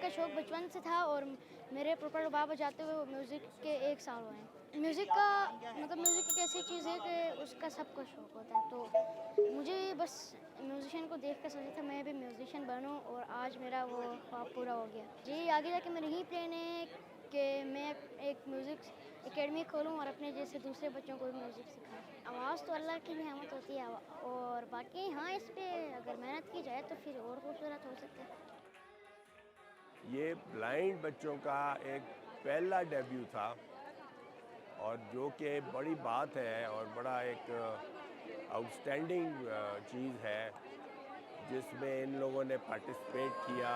का शौक़ बचपन से था और मेरे पापा बाबा जाते हुए म्यूज़िक के 1 साल हुए हैं। म्यूज़िक का मतलब म्यूज़िक एक ऐसी चीज़ है कि उसका सबको शौक़ होता है, तो मुझे बस म्यूज़िशियन को देख कर सोचा था मैं भी म्यूज़िशियन बनूँ और आज मेरा वो ख्वाब पूरा हो गया। जी, आगे जाके मेरी यही प्लान है कि मैं एक म्यूज़िक एकेडमी खोलूँ और अपने जैसे दूसरे बच्चों को भी म्यूज़िक सिखाऊँ। आवाज़ तो अल्लाह की नेमत होती है और बाकी हाँ, इस पे अगर मेहनत की जाए तो फिर और खूबसूरत हो सकता है। ये ब्लाइंड बच्चों का एक पहला डेब्यू था और जो कि बड़ी बात है और बड़ा एक आउटस्टैंडिंग चीज़ है जिसमें इन लोगों ने पार्टिसिपेट किया।